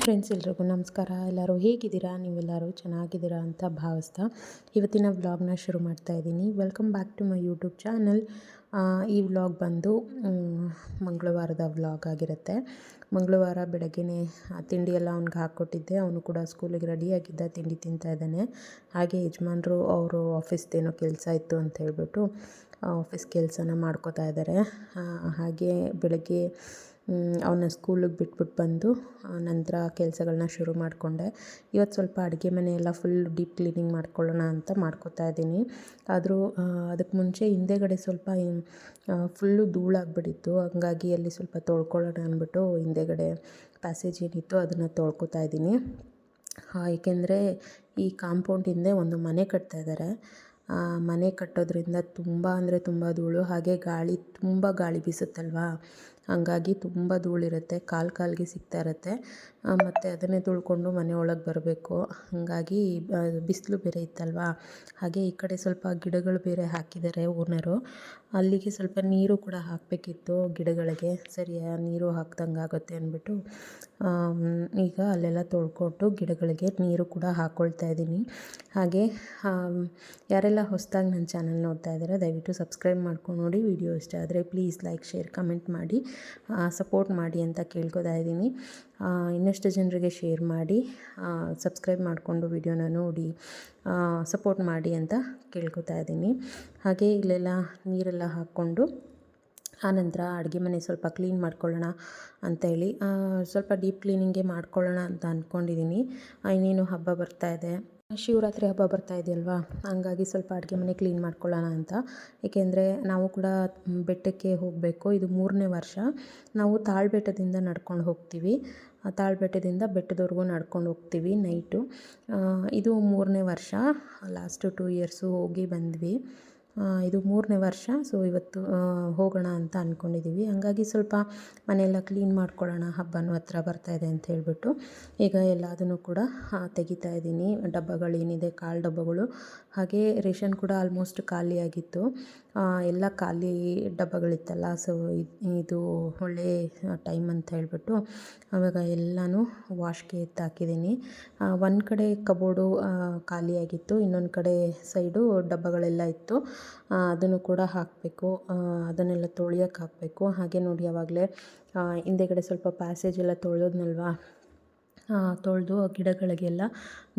Friends, ಎಲ್ರಿಗೂ ನಮಸ್ಕಾರ. ಎಲ್ಲರೂ ಹೇಗಿದ್ದೀರಾ? ನೀವೆಲ್ಲರೂ ಚೆನ್ನಾಗಿದ್ದೀರಾ ಅಂತ ಭಾವಿಸ್ತಾ ಇವತ್ತಿನ ವ್ಲಾಗ್ನ ಶುರು ಮಾಡ್ತಾ ಇದ್ದೀನಿ. Welcome back to my YouTube channel. ಈ ವ್ಲಾಗ್ ಬಂದು ಮಂಗಳವಾರದ ವ್ಲಾಗ್ ಆಗಿರುತ್ತೆ. ಮಂಗಳವಾರ ಬೆಳಗ್ಗೆನೇ ತಿಂಡಿ ಎಲ್ಲ ಅವ್ನಿಗೆ ಹಾಕ್ಕೊಟ್ಟಿದ್ದೆ. ಅವನು ಕೂಡ ಸ್ಕೂಲಿಗೆ ರೆಡಿಯಾಗಿದ್ದ, ತಿಂಡಿ ತಿಂತಾ ಇದ್ದಾನೆ. ಹಾಗೆ ಯಜಮಾನ್ರು ಅವರು ಆಫೀಸ್ದೇನೋ ಕೆಲಸ ಇತ್ತು ಅಂತ ಹೇಳ್ಬಿಟ್ಟು ಆಫೀಸ್ ಕೆಲಸನ ಮಾಡ್ಕೋತಾ ಇದ್ದಾರೆ. ಹಾಗೆ ಬೆಳಗ್ಗೆ ಅವನ ಸ್ಕೂಲಿಗೆ ಬಿಟ್ಬಿಟ್ಟು ಬಂದು ನಂತರ ಕೆಲಸಗಳನ್ನ ಶುರು ಮಾಡಿಕೊಂಡೆ. ಇವತ್ತು ಸ್ವಲ್ಪ ಅಡುಗೆ ಮನೆಯೆಲ್ಲ ಫುಲ್ ಡೀಪ್ ಕ್ಲೀನಿಂಗ್ ಮಾಡ್ಕೊಳ್ಳೋಣ ಅಂತ ಮಾಡ್ಕೋತಾ ಇದ್ದೀನಿ. ಆದರೂ ಅದಕ್ಕೆ ಮುಂಚೆ ಹಿಂದೆಗಡೆ ಸ್ವಲ್ಪ ಫುಲ್ಲು ಧೂಳಾಗ್ಬಿಟ್ಟಿತ್ತು. ಹಂಗಾಗಿ ಅಲ್ಲಿ ಸ್ವಲ್ಪ ತೊಳ್ಕೊಳ್ಳೋಣ ಅಂದ್ಬಿಟ್ಟು ಹಿಂದೆಗಡೆ ಪ್ಯಾಸೇಜ್ ಏನಿತ್ತು ಅದನ್ನು ತೊಳ್ಕೊತಾ ಇದ್ದೀನಿ. ಏಕೆಂದರೆ ಈ ಕಾಂಪೌಂಡ್ ಹಿಂದೆ ಒಂದು ಮನೆ ಕಟ್ತಾ ಇದ್ದಾರೆ. ಮನೆ ಕಟ್ಟೋದ್ರಿಂದ ತುಂಬ ಅಂದರೆ ತುಂಬ ಧೂಳು. ಹಾಗೆ ತುಂಬ ಗಾಳಿ ಬೀಸುತ್ತಲ್ವಾ, ಹಂಗಾಗಿ ತುಂಬ ಧೂಳಿರುತ್ತೆ, ಕಾಲಿಗೆ ಸಿಗ್ತಾ ಇರುತ್ತೆ. ಮತ್ತು ಅದನ್ನೇ ತುಳ್ಕೊಂಡು ಮನೆ ಒಳಗೆ ಬರಬೇಕು. ಹಾಗಾಗಿ ಬಿಸಿಲು ಬೇರೆ ಇತ್ತಲ್ವಾ. ಹಾಗೆ ಈ ಕಡೆ ಸ್ವಲ್ಪ ಗಿಡಗಳು ಬೇರೆ ಹಾಕಿದ್ದಾರೆ ಓನರು. ಅಲ್ಲಿಗೆ ಸ್ವಲ್ಪ ನೀರು ಕೂಡ ಹಾಕಬೇಕಿತ್ತು ಗಿಡಗಳಿಗೆ. ಸರಿ, ನೀರು ಹಾಕ್ದಂಗೆ ಆಗುತ್ತೆ ಅಂದ್ಬಿಟ್ಟು ಈಗ ಅಲ್ಲೆಲ್ಲ ತೊಳ್ಕೊಂಡು ಗಿಡಗಳಿಗೆ ನೀರು ಕೂಡ ಹಾಕ್ಕೊಳ್ತಾ ಇದ್ದೀನಿ. ಹಾಗೆ ಯಾರೆಲ್ಲ ಹೊಸದಾಗಿ ನನ್ನ ಚಾನಲ್ ನೋಡ್ತಾ ಇದ್ದಾರೆ ದಯವಿಟ್ಟು ಸಬ್ಸ್ಕ್ರೈಬ್ ಮಾಡ್ಕೊಂಡು ನೋಡಿ. ವಿಡಿಯೋ ಇಷ್ಟ ಆದರೆ ಪ್ಲೀಸ್ ಲೈಕ್, ಶೇರ್, ಕಮೆಂಟ್ ಮಾಡಿ ಸಪೋರ್ಟ್ ಮಾಡಿ ಅಂತ ಕೇಳ್ಕೊತಾ ಇದ್ದೀನಿ. ಇನ್ನಷ್ಟು ಜನರಿಗೆ ಶೇರ್ ಮಾಡಿ, ಸಬ್ಸ್ಕ್ರೈಬ್ ಮಾಡಿಕೊಂಡು ವಿಡಿಯೋನ ನೋಡಿ ಸಪೋರ್ಟ್ ಮಾಡಿ ಅಂತ ಕೇಳ್ಕೊತಾ ಇದ್ದೀನಿ. ಹಾಗೆ ಇಲ್ಲೆಲ್ಲ ನೀರೆಲ್ಲ ಹಾಕ್ಕೊಂಡು ಆನಂತರ ಅಡುಗೆ ಮನೆ ಸ್ವಲ್ಪ ಕ್ಲೀನ್ ಮಾಡ್ಕೊಳ್ಳೋಣ ಅಂತೇಳಿ ಸ್ವಲ್ಪ ಡೀಪ್ ಕ್ಲೀನಿಂಗೇ ಮಾಡ್ಕೊಳ್ಳೋಣ ಅಂತ ಅಂದ್ಕೊಂಡಿದ್ದೀನಿ. ಇನ್ನೇನು ಹಬ್ಬ ಬರ್ತಾಯಿದೆ, ಶಿವರಾತ್ರಿ ಹಬ್ಬ ಬರ್ತಾ ಇದೆಯಲ್ವಾ, ಹಂಗಾಗಿ ಸ್ವಲ್ಪ ಅಡುಗೆ ಮನೆ ಕ್ಲೀನ್ ಮಾಡ್ಕೊಳ್ಳೋಣ ಅಂತ. ಏಕೆಂದರೆ ನಾವು ಕೂಡ ಬೆಟ್ಟಕ್ಕೆ ಹೋಗಬೇಕು. ಇದು 3ನೇ ವರ್ಷ. ನಾವು ತಾಳ್ಬೆಟ್ಟದಿಂದ ನಡ್ಕೊಂಡು ಹೋಗ್ತೀವಿ. ತಾಳ್ಬೆಟ್ಟದಿಂದ ಬೆಟ್ಟದವರೆಗೂ ನಡ್ಕೊಂಡು ಹೋಗ್ತೀವಿ ನೈಟು. ಇದು 3ನೇ ವರ್ಷ. ಲಾಸ್ಟು 2 ಇಯರ್ಸು ಹೋಗಿ ಬಂದ್ವಿ. ಇದು 3ನೇ ವರ್ಷ. ಸೊ ಇವತ್ತು ಹೋಗೋಣ ಅಂತ ಅಂದ್ಕೊಂಡಿದ್ದೀವಿ. ಹಾಗಾಗಿ ಸ್ವಲ್ಪ ಮನೆಯೆಲ್ಲ ಕ್ಲೀನ್ ಮಾಡ್ಕೊಳ್ಳೋಣ, ಹಬ್ಬನೂ ಹತ್ರ ಬರ್ತಾಯಿದೆ ಅಂತ ಹೇಳ್ಬಿಟ್ಟು ಈಗ ಎಲ್ಲದನ್ನು ಕೂಡ ತೆಗಿತಾ ಇದ್ದೀನಿ. ಡಬ್ಬಗಳೇನಿದೆ, ಕಾಳು ಡಬ್ಬಗಳು, ಹಾಗೆ ರೇಷನ್ ಕೂಡ ಆಲ್ಮೋಸ್ಟ್ ಖಾಲಿಯಾಗಿತ್ತು. ಎಲ್ಲ ಖಾಲಿ ಡಬ್ಬಗಳಿತ್ತಲ್ಲ. ಸೊ ಇದು ಒಳ್ಳೆ ಟೈಮ್ ಅಂತ ಹೇಳ್ಬಿಟ್ಟು ಆವಾಗ ಎಲ್ಲನೂ ವಾಶ್ಗೆ ಎತ್ತಾಕಿದ್ದೀನಿ. ಒಂದು ಕಡೆ ಕಬೋರ್ಡು ಖಾಲಿಯಾಗಿತ್ತು, ಇನ್ನೊಂದು ಕಡೆ ಸೈಡು ಡಬ್ಬಗಳೆಲ್ಲ ಇತ್ತು. ಅದನ್ನು ಕೂಡ ಹಾಕಬೇಕು, ಅದನ್ನೆಲ್ಲ ತೊಳೆಯೋಕ್ಕೆ ಹಾಕಬೇಕು. ಹಾಗೆ ನೋಡಿ ಆವಾಗಲೇ ಹಿಂದೆಗಡೆ ಸ್ವಲ್ಪ ಪ್ಯಾಸೇಜ್ ಎಲ್ಲ ತೊಳೆಯೋದ್ನಲ್ವಾ, ತೊಳೆದು ಗಿಡಗಳಿಗೆಲ್ಲ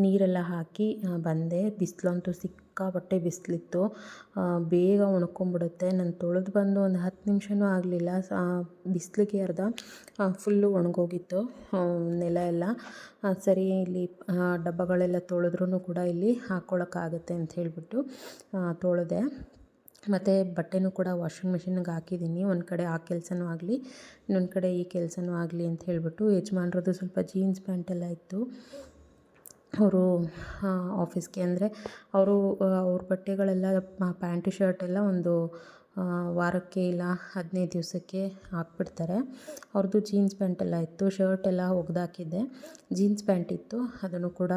ನೀರೆಲ್ಲ ಹಾಕಿ ಬಂದೆ. ಬಿಸಿಲಂತೂ ಸಿಕ್ಕಾಪಟ್ಟೆ ಬಿಸಿಲಿತ್ತು, ಬೇಗ ಒಣಕೊಂಬಿಡುತ್ತೆ. ನಾನು ತೊಳೆದು ಬಂದು ಒಂದು 10 ನಿಮಿಷವೂ ಆಗಲಿಲ್ಲ, ಬಿಸಿಲಿಗೆ ಅರ್ಧ ಫುಲ್ಲು ಒಣಗೋಗಿತ್ತು ನೆಲ ಎಲ್ಲ. ಸರಿ, ಇಲ್ಲಿ ಡಬ್ಬಗಳೆಲ್ಲ ತೊಳೆದ್ರೂ ಕೂಡ ಇಲ್ಲಿ ಹಾಕ್ಕೊಳ್ಳೋಕ್ಕಾಗತ್ತೆ ಅಂತ ಹೇಳಿಬಿಟ್ಟು ತೊಳೆದೆ. ಮತ್ತು ಬಟ್ಟೆನೂ ಕೂಡ ವಾಷಿಂಗ್ ಮಿಷಿನ್ಗೆ ಹಾಕಿದ್ದೀನಿ. ಒಂದು ಕಡೆ ಆ ಕೆಲಸನೂ ಆಗಲಿ, ಇನ್ನೊಂದು ಕಡೆ ಈ ಕೆಲಸನೂ ಆಗಲಿ ಅಂತ ಹೇಳಿಬಿಟ್ಟು. ಯಜಮಾನ್ರದ್ದು ಸ್ವಲ್ಪ ಜೀನ್ಸ್ ಪ್ಯಾಂಟೆಲ್ಲ ಇತ್ತು. ಅವರು ಆಫೀಸ್ಗೆ ಅಂದರೆ ಅವ್ರ ಬಟ್ಟೆಗಳೆಲ್ಲ ಪ್ಯಾಂಟು ಶರ್ಟೆಲ್ಲ ಒಂದು ವಾರಕ್ಕೆ ಇಲ್ಲ 15 ದಿವಸಕ್ಕೆ ಹಾಕ್ಬಿಡ್ತಾರೆ. ಅವ್ರದ್ದು ಜೀನ್ಸ್ ಪ್ಯಾಂಟೆಲ್ಲ ಇತ್ತು. ಶರ್ಟೆಲ್ಲ ಒಗೆದಾಕಿದ್ದೆ, ಜೀನ್ಸ್ ಪ್ಯಾಂಟ್ ಇತ್ತು, ಅದನ್ನು ಕೂಡ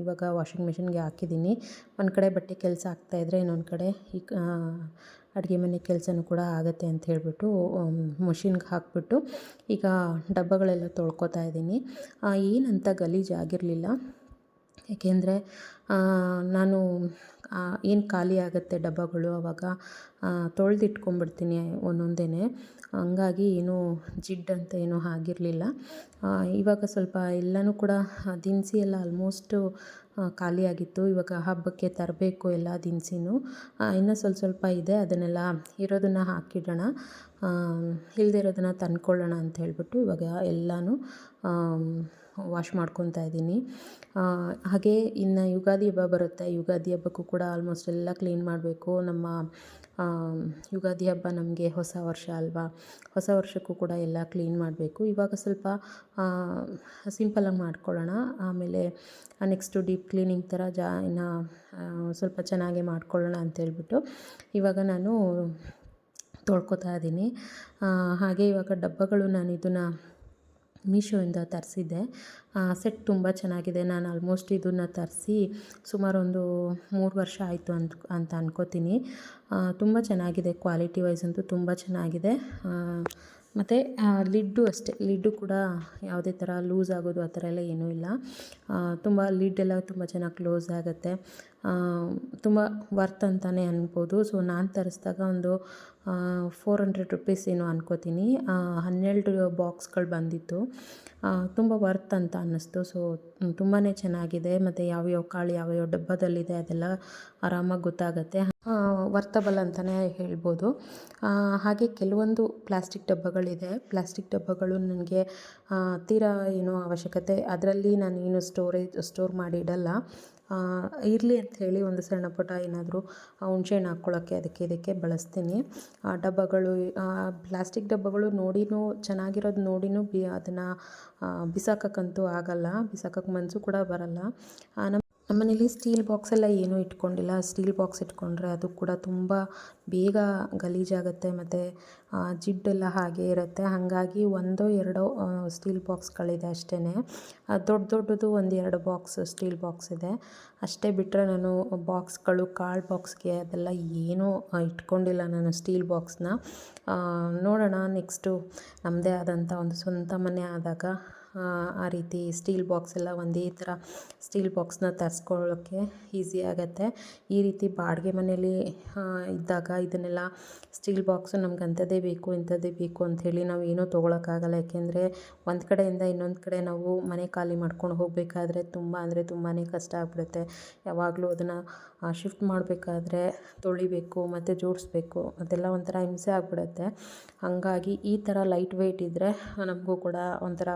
ಇವಾಗ ವಾಷಿಂಗ್ ಮಿಷಿನ್ಗೆ ಹಾಕಿದ್ದೀನಿ. ಒಂದು ಕಡೆ ಬಟ್ಟೆ ಕೆಲಸ ಆಗ್ತಾಯಿದ್ರೆ ಇನ್ನೊಂದು ಕಡೆ ಈ ಅಡುಗೆ ಮನೆ ಕೆಲಸನೂ ಕೂಡ ಆಗುತ್ತೆ ಅಂತ ಹೇಳಿಬಿಟ್ಟು ಮಷಿನ್ಗೆ ಹಾಕಿಬಿಟ್ಟು ಈಗ ಡಬ್ಬಗಳೆಲ್ಲ ತೊಳ್ಕೊತಾ ಇದ್ದೀನಿ. ಏನಂತ ಗಲೀಜಾಗಿರಲಿಲ್ಲ, ಏಕೆಂದರೆ ನಾನು ಏನು ಖಾಲಿ ಆಗುತ್ತೆ ಡಬ್ಬಗಳು ಆವಾಗ ತೊಳೆದಿಟ್ಕೊಂಡ್ಬಿಡ್ತೀನಿ ಒಂದೊಂದೇ. ಹಂಗಾಗಿ ಏನೂ ಜಿಡ್ಡಂತ ಏನೂ ಆಗಿರಲಿಲ್ಲ. ಇವಾಗ ಸ್ವಲ್ಪ ಎಲ್ಲನೂ ಕೂಡ ದಿನಸಿ ಎಲ್ಲ ಆಲ್ಮೋಸ್ಟು ಖಾಲಿಯಾಗಿತ್ತು. ಇವಾಗ ಹಬ್ಬಕ್ಕೆ ತರಬೇಕು ಎಲ್ಲ ದಿನಸಿನೂ. ಇನ್ನೂ ಸ್ವಲ್ಪ ಇದೆ, ಅದನ್ನೆಲ್ಲ ಇರೋದನ್ನು ಹಾಕಿಡೋಣ, ಇಲ್ಲದೇ ಇರೋದನ್ನು ತಂದ್ಕೊಳ್ಳೋಣ ಅಂತ ಹೇಳ್ಬಿಟ್ಟು ಇವಾಗ ಎಲ್ಲನೂ ವಾಶ್ ಮಾಡ್ಕೊತಾ ಇದ್ದೀನಿ. ಹಾಗೆ ಇನ್ನು ಯುಗಾದಿ ಹಬ್ಬ ಬರುತ್ತೆ. ಯುಗಾದಿ ಹಬ್ಬಕ್ಕೂ ಕೂಡ ಆಲ್ಮೋಸ್ಟ್ ಎಲ್ಲ ಕ್ಲೀನ್ ಮಾಡಬೇಕು. ನಮ್ಮ ಯುಗಾದಿ ಹಬ್ಬ ನಮಗೆ ಹೊಸ ವರ್ಷ ಅಲ್ವಾ, ಹೊಸ ವರ್ಷಕ್ಕೂ ಕೂಡ ಎಲ್ಲ ಕ್ಲೀನ್ ಮಾಡಬೇಕು. ಇವಾಗ ಸ್ವಲ್ಪ ಸಿಂಪಲಾಗಿ ಮಾಡ್ಕೊಳ್ಳೋಣ, ಆಮೇಲೆ ನೆಕ್ಸ್ಟು ಡೀಪ್ ಕ್ಲೀನಿಂಗ್ ಥರ ಇನ್ನು ಸ್ವಲ್ಪ ಚೆನ್ನಾಗಿ ಮಾಡ್ಕೊಳ್ಳೋಣ ಅಂತೇಳ್ಬಿಟ್ಟು ಇವಾಗ ನಾನು ತೊಳ್ಕೊತಾ ಇದ್ದೀನಿ. ಹಾಗೆ ಇವಾಗ ಡಬ್ಬಗಳು ನಾನು ಇದನ್ನು ಮೀಶೋಯಿಂದ ತರಿಸಿದ್ದೆ. ಸೆಟ್ ತುಂಬ ಚೆನ್ನಾಗಿದೆ. ನಾನು ಆಲ್ಮೋಸ್ಟ್ ಇದನ್ನು ತರಿಸಿ ಸುಮಾರು ಒಂದು 3 ವರ್ಷ ಆಯಿತು ಅಂತ ಅನ್ಕೋತೀನಿ. ತುಂಬ ಚೆನ್ನಾಗಿದೆ, ಕ್ವಾಲಿಟಿ ವೈಸ್ ಅಂತೂ ತುಂಬ ಚೆನ್ನಾಗಿದೆ. ಮತ್ತು ಲಿಡ್ಡು ಅಷ್ಟೇ, ಲಿಡ್ಡು ಕೂಡ ಯಾವುದೇ ಥರ ಲೂಸ್ ಆಗೋದು ಆ ಥರ ಎಲ್ಲ ಏನೂ ಇಲ್ಲ. ತುಂಬ ಲಿಡ್ಡೆಲ್ಲ ತುಂಬ ಚೆನ್ನಾಗಿ ಕ್ಲೋಸ್ ಆಗುತ್ತೆ. ತುಂಬ ವರ್ತ್ ಅಂತಲೇ ಅನ್ಬೋದು. ಸೊ ನಾನು ತರಿಸಿದಾಗ ಒಂದು 400 ರುಪೀಸ್ ಏನೋ ಅನ್ಕೋತೀನಿ. 12 ಬಾಕ್ಸ್ಗಳು ಬಂದಿತ್ತು. ತುಂಬ ವರ್ತ್ ಅಂತ ಅನ್ನಿಸ್ತು. ಸೊ ತುಂಬಾ ಚೆನ್ನಾಗಿದೆ. ಮತ್ತು ಯಾವ್ಯಾವ ಕಾಳು ಯಾವ್ಯಾವ ಡಬ್ಬದಲ್ಲಿದೆ ಅದೆಲ್ಲ ಆರಾಮಾಗಿ ಗೊತ್ತಾಗುತ್ತೆ. ವರ್ತಬಲ್ ಅಂತಲೇ ಹೇಳ್ಬೋದು. ಹಾಗೆ ಕೆಲವೊಂದು ಪ್ಲಾಸ್ಟಿಕ್ ಡಬ್ಬಗಳಿದೆ. ಪ್ಲಾಸ್ಟಿಕ್ ಡಬ್ಬಗಳು ನನಗೆ ತೀರಾ ಏನೋ ಅವಶ್ಯಕತೆ, ಅದರಲ್ಲಿ ನಾನು ಏನು ಸ್ಟೋರ್ ಮಾಡಿ ಇಡಲ್ಲ. ಇರಲಿ ಅಂಥೇಳಿ ಒಂದು ಸಣ್ಣ ಪುಟ್ಟ ಏನಾದರೂ ಹುಣ್ಸೆಹಣ್ಣು ಹಾಕ್ಕೊಳ್ಳೋಕ್ಕೆ ಅದಕ್ಕೆ ಇದಕ್ಕೆ ಬಳಸ್ತೀನಿ. ಡಬ್ಬಗಳು, ಪ್ಲಾಸ್ಟಿಕ್ ಡಬ್ಬಗಳು ನೋಡಿನೂ ಚೆನ್ನಾಗಿರೋದು ನೋಡಿನೂ ಅದನ್ನು ಬಿಸಾಕೋಕ್ಕಂತೂ ಆಗಲ್ಲ, ಬಿಸಾಕೋಕ್ಕೆ ಮನಸ್ಸು ಕೂಡ ಬರಲ್ಲ. ನಮ್ಮನೇಲಿ ಸ್ಟೀಲ್ ಬಾಕ್ಸೆಲ್ಲ ಏನೂ ಇಟ್ಕೊಂಡಿಲ್ಲ. ಸ್ಟೀಲ್ ಬಾಕ್ಸ್ ಇಟ್ಕೊಂಡ್ರೆ ಅದು ಕೂಡ ತುಂಬ ಬೇಗ ಗಲೀಜಾಗುತ್ತೆ ಮತ್ತು ಜಿಡ್ಡೆಲ್ಲ ಹಾಗೇ ಇರುತ್ತೆ. ಹಾಗಾಗಿ ಒಂದೋ ಎರಡೋ ಸ್ಟೀಲ್ ಬಾಕ್ಸ್ಗಳಿದೆ ಅಷ್ಟೇ. ದೊಡ್ಡದು 1-2 ಬಾಕ್ಸ್ ಸ್ಟೀಲ್ ಬಾಕ್ಸ್ ಇದೆ ಅಷ್ಟೇ. ಬಿಟ್ಟರೆ ನಾನು ಬಾಕ್ಸ್ಗಳು, ಕಾಳು ಬಾಕ್ಸ್ಗೆ ಅದೆಲ್ಲ ಏನೂ ಇಟ್ಕೊಂಡಿಲ್ಲ ನಾನು ಸ್ಟೀಲ್ ಬಾಕ್ಸ್ನ. ನೋಡೋಣ ನೆಕ್ಸ್ಟು ನಮ್ಮದೇ ಆದಂಥ ಒಂದು ಸ್ವಂತ ಮನೆ ಆದಾಗ ಆ ರೀತಿ ಸ್ಟೀಲ್ ಬಾಕ್ಸ್ ಎಲ್ಲ ಒಂದೇ ಥರ ಸ್ಟೀಲ್ ಬಾಕ್ಸ್ನ ತರಿಸ್ಕೊಳ್ಳೋಕ್ಕೆ ಈಸಿ ಆಗುತ್ತೆ. ಈ ರೀತಿ ಬಾಡಿಗೆ ಮನೇಲಿ ಇದ್ದಾಗ ಇದನ್ನೆಲ್ಲ ಸ್ಟೀಲ್ ಬಾಕ್ಸು ನಮ್ಗೆ ಅಂಥದ್ದೇ ಬೇಕು ಇಂಥದ್ದೇ ಬೇಕು ಅಂಥೇಳಿ ನಾವು ಏನೂ ತೊಗೊಳಕ್ಕಾಗಲ್ಲ. ಯಾಕೆಂದರೆ ಒಂದು ಕಡೆಯಿಂದ ಇನ್ನೊಂದು ಕಡೆ ನಾವು ಮನೆ ಖಾಲಿ ಮಾಡ್ಕೊಂಡು ಹೋಗಬೇಕಾದ್ರೆ ತುಂಬ ಅಂದರೆ ತುಂಬಾ ಕಷ್ಟ ಆಗಿಬಿಡುತ್ತೆ. ಯಾವಾಗಲೂ ಅದನ್ನು ಶಿಫ್ಟ್ ಮಾಡಬೇಕಾದ್ರೆ ತೊಳಿಬೇಕು ಮತ್ತು ಜೋಡಿಸ್ಬೇಕು, ಅದೆಲ್ಲ ಒಂಥರ ಹಿಂಸೆ ಆಗಿಬಿಡುತ್ತೆ. ಹಾಗಾಗಿ ಈ ಥರ ಲೈಟ್ ವೆಯ್ಟ್ ಇದ್ದರೆ ನಮಗೂ ಕೂಡ ಒಂಥರ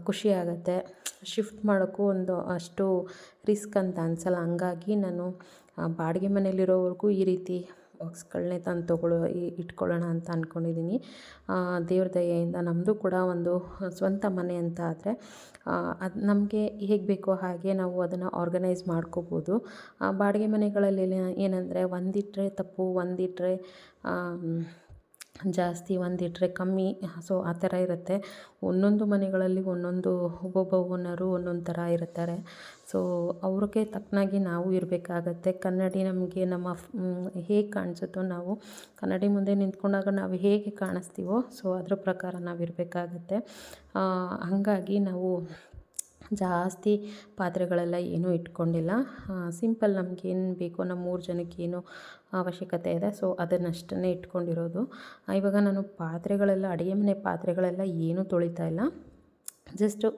ಖುಷಿ ಆಗುತ್ತೆ. ಶಿಫ್ಟ್ ಮಾಡೋಕ್ಕೂ ಒಂದು ಅಷ್ಟು ರಿಸ್ಕ್ ಅಂತ ಅನಿಸಲ್ಲ. ಹಂಗಾಗಿ ನಾನು ಬಾಡಿಗೆ ಮನೇಲಿರೋವರೆಗೂ ಈ ರೀತಿ ಬಾಕ್ಸ್ಗಳನ್ನೇ ತಂದು ಇಟ್ಕೊಳ್ಳೋಣ ಅಂತ ಅಂದ್ಕೊಂಡಿದ್ದೀನಿ. ದೇವ್ರ ದಯೆಯಿಂದ ನಮ್ಮದು ಕೂಡ ಒಂದು ಸ್ವಂತ ಮನೆ ಅಂತ ಆದರೆ ಅದು ನಮಗೆ ಹೇಗೆ ಬೇಕೋ ಹಾಗೆ ನಾವು ಅದನ್ನು ಆರ್ಗನೈಸ್ ಮಾಡ್ಕೋಬೋದು. ಬಾಡಿಗೆ ಮನೆಗಳಲ್ಲಿ ಏನಂದರೆ ಒಂದಿಟ್ಟರೆ ತಪ್ಪು, ಒಂದಿಟ್ಟರೆ ಜಾಸ್ತಿ, ಒಂದಿಟ್ಟರೆ ಕಮ್ಮಿ. ಸೊ ಆ ಥರ ಇರುತ್ತೆ. ಒಂದೊಂದು ಮನೆಗಳಲ್ಲಿ ಒಬ್ಬೊಬ್ಬ ಓನರು ಒಂದೊಂದು ಥರ ಇರ್ತಾರೆ. ಸೊ ಅವ್ರಿಗೆ ತಕ್ಕನಾಗಿ ನಾವು ಇರಬೇಕಾಗತ್ತೆ. ಕನ್ನಡಿ ನಮಗೆ ಹೇಗೆ ಕಾಣಿಸುತ್ತೋ, ನಾವು ಕನ್ನಡಿ ಮುಂದೆ ನಿಂತ್ಕೊಂಡಾಗ ನಾವು ಹೇಗೆ ಕಾಣಿಸ್ತೀವೋ ಸೊ ಅದ್ರ ಪ್ರಕಾರ ನಾವು ಇರಬೇಕಾಗತ್ತೆ. ಹಾಗಾಗಿ ನಾವು ಜಾಸ್ತಿ ಪಾತ್ರೆಗಳೆಲ್ಲ ಏನೂ ಇಟ್ಕೊಂಡಿಲ್ಲ. ಸಿಂಪಲ್ ನಮಗೇನು ಬೇಕೋ, ನಮ್ಮ 3 ಜನಕ್ಕೆ ಏನು ಅವಶ್ಯಕತೆ ಇದೆ ಸೊ ಅದನ್ನಷ್ಟೇ ಇಟ್ಕೊಂಡಿರೋದು. ಇವಾಗ ನಾನು ಪಾತ್ರೆಗಳೆಲ್ಲ, ಅಡುಗೆ ಮನೆ ಪಾತ್ರೆಗಳೆಲ್ಲ ಏನೂ ತೊಳಿತಾ ಇಲ್ಲ. ಜಸ್ಟು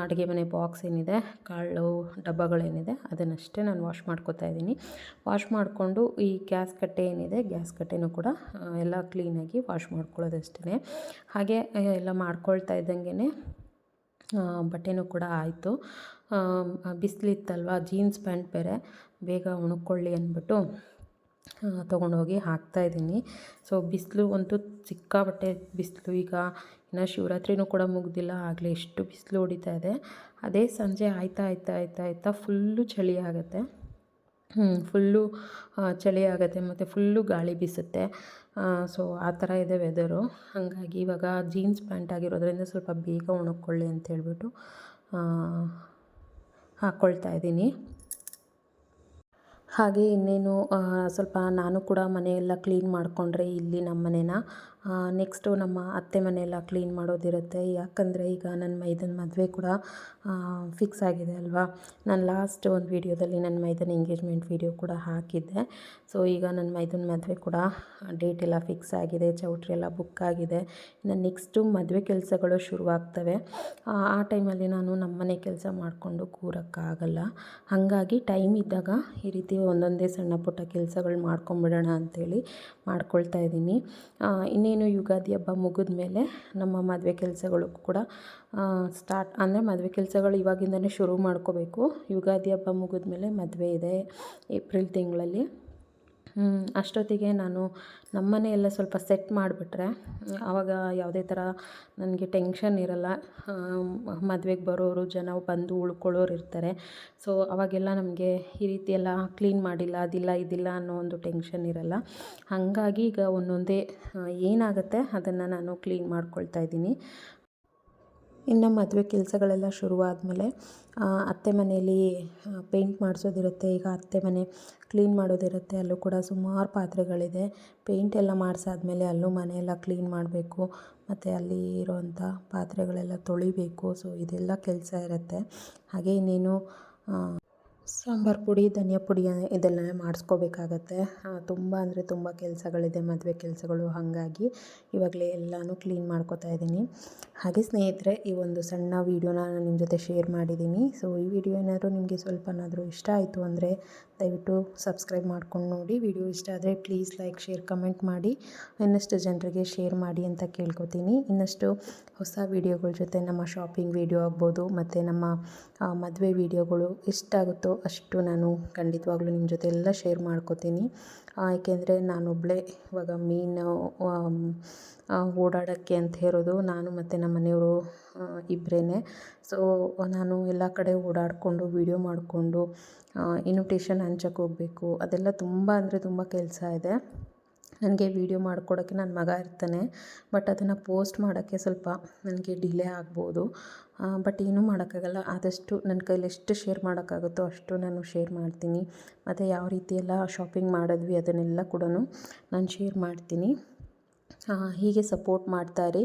ಅಡುಗೆ ಮನೆ ಬಾಕ್ಸ್ ಏನಿದೆ, ಕಾಳು ಡಬ್ಬಗಳೇನಿದೆ ಅದನ್ನಷ್ಟೇ ನಾನು ವಾಶ್ ಮಾಡ್ಕೊತಾ ಇದ್ದೀನಿ. ವಾಶ್ ಮಾಡಿಕೊಂಡು ಈ ಗ್ಯಾಸ್ ಕಟ್ಟೆ ಏನಿದೆ, ಗ್ಯಾಸ್ ಕಟ್ಟೆನೂ ಕೂಡ ಎಲ್ಲ ಕ್ಲೀನಾಗಿ ವಾಶ್ ಮಾಡ್ಕೊಳ್ಳೋದಷ್ಟೇ. ಹಾಗೆ ಎಲ್ಲ ಮಾಡ್ಕೊಳ್ತಾ ಇದ್ದಂಗೆ ಬಟ್ಟೆನೂ ಕೂಡ ಆಯಿತು. ಬಿಸಿಲಿತ್ತಲ್ವ, ಜೀನ್ಸ್ ಪ್ಯಾಂಟ್ ಬೇರೆ ಬೇಗ ಒಣಕ್ಕೊಳ್ಳಿ ಅಂದ್ಬಿಟ್ಟು ತೊಗೊಂಡೋಗಿ ಹಾಕ್ತಾಯಿದ್ದೀನಿ. ಸೊ ಬಿಸಿಲು ಅಂತೂ ಸಿಕ್ಕಾಪಟ್ಟೆ ಬಿಸಿಲು. ಈಗ ಇನ್ನು ಶಿವರಾತ್ರಿನೂ ಕೂಡ ಮುಗ್ದಿಲ್ಲ, ಆಗಲೇ ಎಷ್ಟು ಬಿಸಿಲು ಹೊಡಿತಾ ಇದೆ. ಅದೇ ಸಂಜೆ ಆಯ್ತಾ ಫುಲ್ಲು ಚಳಿ ಆಗುತ್ತೆ. ಫುಲ್ಲು ಚಳಿ ಆಗುತ್ತೆ ಮತ್ತು ಫುಲ್ಲು ಗಾಳಿ ಬೀಸುತ್ತೆ. ಸೊ ಆ ಥರ ಇದೆ ವೆದರು. ಹಾಗಾಗಿ ಇವಾಗ ಜೀನ್ಸ್ ಪ್ಯಾಂಟ್ ಆಗಿರೋದ್ರಿಂದ ಸ್ವಲ್ಪ ಬೇಗ ಒಣಕ್ಕೊಳ್ಳಿ ಅಂತೇಳ್ಬಿಟ್ಟು ಹಾಕ್ಕೊಳ್ತಾ ಇದ್ದೀನಿ. ಹಾಗೆ ಇನ್ನೇನು ಸ್ವಲ್ಪ ನಾನು ಕೂಡ ಮನೆಯೆಲ್ಲ ಕ್ಲೀನ್ ಮಾಡಿಕೊಂಡ್ರೆ ಇಲ್ಲಿ ನಮ್ಮ ಮನೇನ ನೆಕ್ಸ್ಟು ನಮ್ಮ ಅತ್ತೆ ಮನೆಯೆಲ್ಲ ಕ್ಲೀನ್ ಮಾಡೋದಿರುತ್ತೆ. ಯಾಕಂದರೆ ಈಗ ನನ್ನ ಮೈದನ ಮದುವೆ ಕೂಡ ಫಿಕ್ಸ್ ಆಗಿದೆ ಅಲ್ವಾ. ನಾನು ಲಾಸ್ಟ್ ಒಂದು ವೀಡಿಯೋದಲ್ಲಿ ನನ್ನ ಮೈದನ ಎಂಗೇಜ್ಮೆಂಟ್ ವೀಡಿಯೋ ಕೂಡ ಹಾಕಿದ್ದೆ. ಸೊ ಈಗ ನನ್ನ ಮೈದನ ಮದುವೆ ಕೂಡ ಡೇಟ್ ಎಲ್ಲ ಫಿಕ್ಸ್ ಆಗಿದೆ, ಚೌಟ್ರಿ ಎಲ್ಲ ಬುಕ್ ಆಗಿದೆ. ಇನ್ನು ನೆಕ್ಸ್ಟು ಮದುವೆ ಕೆಲಸಗಳು ಶುರುವಾಗ್ತವೆ. ಆ ಟೈಮಲ್ಲಿ ನಾನು ನಮ್ಮ ಮನೆ ಕೆಲಸ ಮಾಡಿಕೊಂಡು ಕೂರೋಕ್ಕಾಗಲ್ಲ. ಹಾಗಾಗಿ ಟೈಮ್ ಇದ್ದಾಗ ಈ ರೀತಿ ಒಂದೊಂದೇ ಸಣ್ಣ ಪುಟ್ಟ ಕೆಲಸಗಳು ಮಾಡ್ಕೊಂಬಿಡೋಣ ಅಂಥೇಳಿ ಮಾಡ್ಕೊಳ್ತಾ ಇದ್ದೀನಿ. ಇನ್ನೇನು ಯುಗಾದಿ ಹಬ್ಬ ಮುಗಿದ ಮೇಲೆ ನಮ್ಮ ಮದುವೆ ಕೆಲಸಗಳು ಕೂಡ ಸ್ಟಾರ್ಟ್, ಅಂದರೆ ಮದುವೆ ಕೆಲಸಗಳು ಇವಾಗಿಂದನೇ ಶುರು ಮಾಡ್ಕೋಬೇಕು. ಯುಗಾದಿ ಹಬ್ಬ ಮುಗಿದ ಮೇಲೆ ಮದುವೆ ಇದೆ ಏಪ್ರಿಲ್ ತಿಂಗಳಲ್ಲಿ. ಅಷ್ಟೊತ್ತಿಗೆ ನಾನು ನಮ್ಮನೆ ಎಲ್ಲ ಸ್ವಲ್ಪ ಸೆಟ್ ಮಾಡಿಬಿಟ್ರೆ ಆವಾಗ ಯಾವುದೇ ಥರ ನನಗೆ ಟೆನ್ಷನ್ ಇರಲ್ಲ. ಮದುವೆಗೆ ಬರೋರು ಜನ ಬಂದು ಉಳ್ಕೊಳ್ಳೋರು ಇರ್ತಾರೆ. ಸೊ ಅವಾಗೆಲ್ಲ ನಮಗೆ ಈ ರೀತಿ ಎಲ್ಲ ಕ್ಲೀನ್ ಮಾಡಿಲ್ಲ, ಅದಿಲ್ಲ ಇದಿಲ್ಲ ಅನ್ನೋ ಒಂದು ಟೆನ್ಷನ್ ಇರಲ್ಲ. ಹಾಗಾಗಿ ಈಗ ಒಂದೊಂದೇ ಏನಾಗುತ್ತೆ ಅದನ್ನು ನಾನು ಕ್ಲೀನ್ ಮಾಡ್ಕೊಳ್ತಾ ಇದ್ದೀನಿ. ಇನ್ನು ಮದುವೆ ಕೆಲಸಗಳೆಲ್ಲ ಶುರುವಾದಮೇಲೆ ಅತ್ತೆ ಮನೆಯಲ್ಲಿ ಪೇಂಟ್ ಮಾಡಿಸೋದಿರುತ್ತೆ. ಈಗ ಅತ್ತೆ ಮನೆ ಕ್ಲೀನ್ ಮಾಡೋದಿರುತ್ತೆ. ಅಲ್ಲೂ ಕೂಡ ಸುಮಾರು ಪಾತ್ರೆಗಳಿದೆ. ಪೇಂಟ್ ಎಲ್ಲ ಮಾಡಿಸಾದ್ಮೇಲೆ ಅಲ್ಲೂ ಮನೆಯೆಲ್ಲ ಕ್ಲೀನ್ ಮಾಡಬೇಕು ಮತ್ತು ಅಲ್ಲಿ ಇರೋವಂಥ ಪಾತ್ರೆಗಳೆಲ್ಲ ತೊಳಿಬೇಕು. ಸೊ ಇದೆಲ್ಲ ಕೆಲಸ ಇರುತ್ತೆ. ಹಾಗೆ ಇನ್ನೇನು ಸಾಂಬಾರು ಪುಡಿ, ಧನಿಯಾ ಪುಡಿ ಇದೆಲ್ಲ ಮಾಡಿಸ್ಕೋಬೇಕಾಗತ್ತೆ. ತುಂಬ ಅಂದರೆ ತುಂಬ ಕೆಲಸಗಳಿದೆ ಮದುವೆ ಕೆಲಸಗಳು. ಹಾಗಾಗಿ ಇವಾಗಲೇ ಎಲ್ಲನೂ ಕ್ಲೀನ್ ಮಾಡ್ಕೋತಾ ಇದ್ದೀನಿ. ಹಾಗೆ ಸ್ನೇಹಿತರೆ, ಈ ಒಂದು ಸಣ್ಣ ವೀಡಿಯೋನ ನಾನು ನಿಮ್ಮ ಜೊತೆ ಶೇರ್ ಮಾಡಿದ್ದೀನಿ. ಸೊ ಈ ವಿಡಿಯೋ ಏನಾದರೂ ನಿಮಗೆ ಸ್ವಲ್ಪನಾದರೂ ಇಷ್ಟ ಆಯಿತು ಅಂದರೆ ದಯವಿಟ್ಟು ಸಬ್ಸ್ಕ್ರೈಬ್ ಮಾಡ್ಕೊಂಡು ನೋಡಿ. ವಿಡಿಯೋ ಇಷ್ಟ ಆದರೆ ಪ್ಲೀಸ್ ಲೈಕ್, ಶೇರ್, ಕಮೆಂಟ್ ಮಾಡಿ ಇನ್ನಷ್ಟು ಜನರಿಗೆ ಶೇರ್ ಮಾಡಿ ಅಂತ ಕೇಳ್ಕೊತೀನಿ. ಇನ್ನಷ್ಟು ಹೊಸ ವೀಡಿಯೋಗಳ ಜೊತೆ ನಮ್ಮ ಶಾಪಿಂಗ್ ವೀಡಿಯೋ ಆಗ್ಬೋದು ಮತ್ತು ನಮ್ಮ ಮದುವೆ ವೀಡಿಯೋಗಳು ಎಷ್ಟಾಗುತ್ತೋ ಅಷ್ಟು ನಾನು ಖಂಡಿತವಾಗ್ಲೂ ನಿಮ್ಮ ಜೊತೆ ಎಲ್ಲ ಶೇರ್ ಮಾಡ್ಕೋತೀನಿ. ಏಕೆಂದರೆ ನಾನೊಬ್ಬಳೇ ಇವಾಗ ಓಡಾಡೋಕ್ಕೆ ಅಂತ ಇರೋದು. ನಾನು ಮತ್ತು ನಮ್ಮ ಮನೆಯವರು ಇಬ್ಬರೇ. ಸೊ ನಾನು ಎಲ್ಲ ಕಡೆ ಓಡಾಡಿಕೊಂಡು ವೀಡಿಯೋ ಮಾಡಿಕೊಂಡು ಇನ್ವಿಟೇಷನ್ ಹಂಚೋಕ್ಕೆ ಹೋಗಬೇಕು. ಅದೆಲ್ಲ ತುಂಬ ಅಂದರೆ ತುಂಬ ಕೆಲಸ ಇದೆ. ನನಗೆ ವೀಡಿಯೋ ಮಾಡ್ಕೊಡೋಕ್ಕೆ ನನ್ನ ಮಗ ಇರ್ತಾನೆ. ಬಟ್ ಅದನ್ನು ಪೋಸ್ಟ್ ಮಾಡೋಕ್ಕೆ ಸ್ವಲ್ಪ ನನಗೆ ಡಿಲೇ ಆಗ್ಬೋದು. ಬಟ್ ಏನೂ ಮಾಡೋಕ್ಕಾಗಲ್ಲ. ಆದಷ್ಟು ನನ್ನ ಕೈಲಿ ಎಷ್ಟು ಶೇರ್ ಮಾಡೋಕ್ಕಾಗುತ್ತೋ ಅಷ್ಟು ನಾನು ಶೇರ್ ಮಾಡ್ತೀನಿ. ಮತ್ತು ಯಾವ ರೀತಿ ಎಲ್ಲ ಶಾಪಿಂಗ್ ಮಾಡಿದ್ವಿ ಅದನ್ನೆಲ್ಲ ಕೂಡ ನಾನು ಶೇರ್ ಮಾಡ್ತೀನಿ. ಹೀಗೆ ಸಪೋರ್ಟ್ ಮಾಡ್ತಾಯಿರಿ.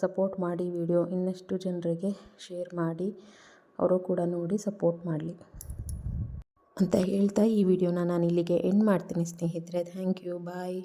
ಸಪೋರ್ಟ್ ಮಾಡಿ ವಿಡಿಯೋ ಇನ್ನಷ್ಟು ಜನರಿಗೆ ಶೇರ್ ಮಾಡಿ ಅವರು ಕೂಡ ನೋಡಿ ಸಪೋರ್ಟ್ ಮಾಡಲಿ ಅಂತ ಹೇಳ್ತಾ ಈ ವಿಡಿಯೋನ ನಾನು ಇಲ್ಲಿಗೆ ಎಂಡ್ ಮಾಡ್ತೀನಿ ಸ್ನೇಹಿತರೆ. Thank you. ಬಾಯ್.